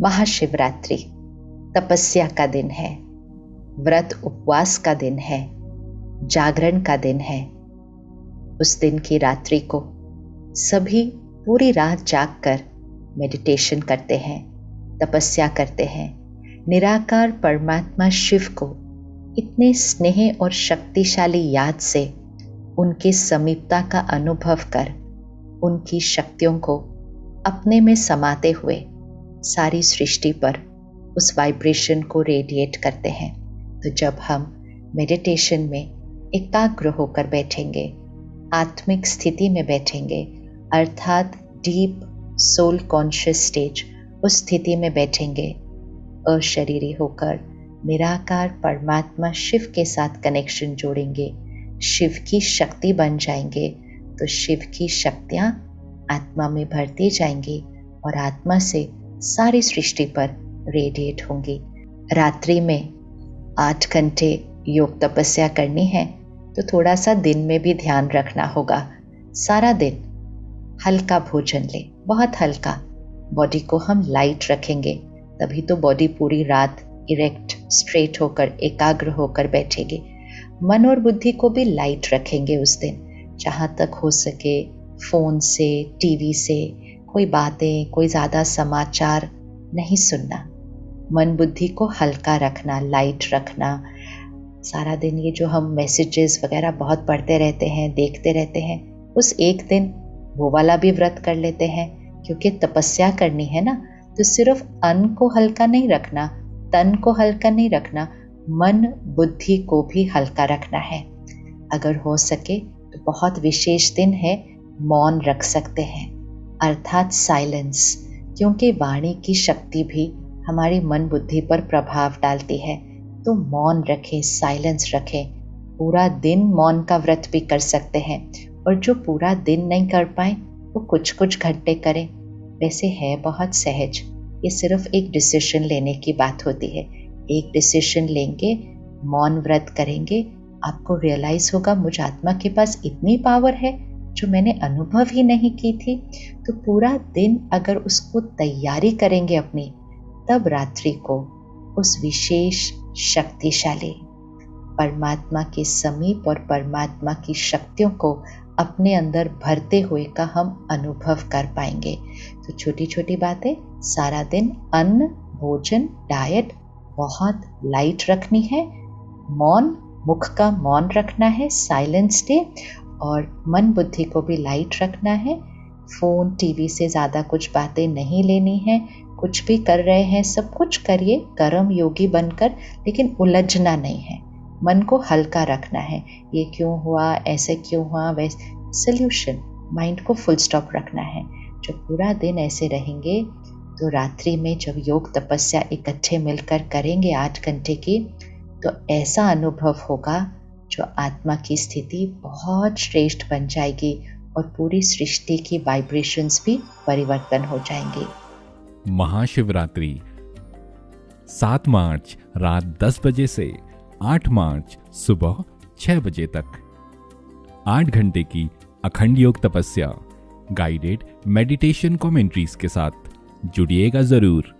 महाशिवरात्रि तपस्या का दिन है, व्रत उपवास का दिन है, जागरण का दिन है। उस दिन की रात्रि को सभी पूरी रात जागकर मेडिटेशन करते हैं, तपस्या करते हैं। निराकार परमात्मा शिव को इतने स्नेह और शक्तिशाली याद से उनकी समीपता का अनुभव कर उनकी शक्तियों को अपने में समाते हुए सारी सृष्टि पर उस वाइब्रेशन को रेडिएट करते हैं। तो जब हम मेडिटेशन में एकाग्र होकर बैठेंगे, आत्मिक स्थिति में बैठेंगे, अर्थात डीप सोल कॉन्शियस स्टेज, उस स्थिति में बैठेंगे, अशरीरी होकर निराकार परमात्मा शिव के साथ कनेक्शन जोड़ेंगे, शिव की शक्ति बन जाएंगे, तो शिव की शक्तियाँ आत्मा में भरती जाएंगी और आत्मा से सारी सृष्टि पर रेडिएट होंगी। रात्रि में 8 घंटे योग तपस्या करनी है तो थोड़ा सा दिन में भी ध्यान रखना होगा। सारा दिन हल्का भोजन ले, बहुत हल्का। बॉडी को हम लाइट रखेंगे, तभी तो बॉडी पूरी रात इरेक्ट स्ट्रेट होकर एकाग्र होकर बैठेगी। मन और बुद्धि को भी लाइट रखेंगे उस दिन। जहाँ तक हो सके फ़ोन से, टीवी से कोई बातें, कोई ज़्यादा समाचार नहीं सुनना। मन बुद्धि को हल्का रखना, लाइट रखना। सारा दिन ये जो हम मैसेजेस वगैरह बहुत पढ़ते रहते हैं, देखते रहते हैं, उस एक दिन वो वाला भी व्रत कर लेते हैं, क्योंकि तपस्या करनी है ना। तो सिर्फ अन्न को हल्का नहीं रखना, तन को हल्का नहीं रखना, मन बुद्धि को भी हल्का रखना है। अगर हो सके तो बहुत विशेष दिन है, मौन रख सकते हैं, अर्थात साइलेंस, क्योंकि वाणी की शक्ति भी हमारी मन बुद्धि पर प्रभाव डालती है। तो मौन रखें, साइलेंस रखें। पूरा दिन मौन का व्रत भी कर सकते हैं, और जो पूरा दिन नहीं कर पाए वो कुछ कुछ घंटे करें। वैसे है बहुत सहज, ये सिर्फ एक डिसीजन लेने की बात होती है। एक डिसीजन लेंगे, मौन व्रत करेंगे, आपको रियलाइज होगा मुझ आत्मा के पास इतनी पावर है जो मैंने अनुभव ही नहीं की थी। तो पूरा दिन अगर उसको तैयारी करेंगे अपनी, तब रात्रि को उस विशेष शक्तिशाली परमात्मा के समीप और परमात्मा की शक्तियों को अपने अंदर भरते हुए का हम अनुभव कर पाएंगे। तो छोटी छोटी बातें, सारा दिन अन्न, भोजन, डाइट बहुत लाइट रखनी है, मौन, मुख का मौन रखना है, साइलेंस डे, और मन बुद्धि को भी लाइट रखना है। फ़ोन टीवी से ज़्यादा कुछ बातें नहीं लेनी है। कुछ भी कर रहे हैं सब कुछ करिए कर्म योगी बनकर, लेकिन उलझना नहीं है। मन को हल्का रखना है, ये क्यों हुआ, ऐसे क्यों हुआ, वैसे सल्यूशन, माइंड को फुल स्टॉप रखना है। जब पूरा दिन ऐसे रहेंगे तो रात्रि में जब योग तपस्या इकट्ठे मिलकर करेंगे 8 घंटे की, तो ऐसा अनुभव होगा जो आत्मा की स्थिति बहुत श्रेष्ठ बन जाएगी और पूरी सृष्टि की वाइब्रेशंस भी परिवर्तन हो जाएंगे। महाशिवरात्रि 7 मार्च रात 10 बजे से 8 मार्च सुबह 6 बजे तक 8 घंटे की अखंड योग तपस्या, गाइडेड मेडिटेशन कमेंट्रीज के साथ जुड़िएगा जरूर।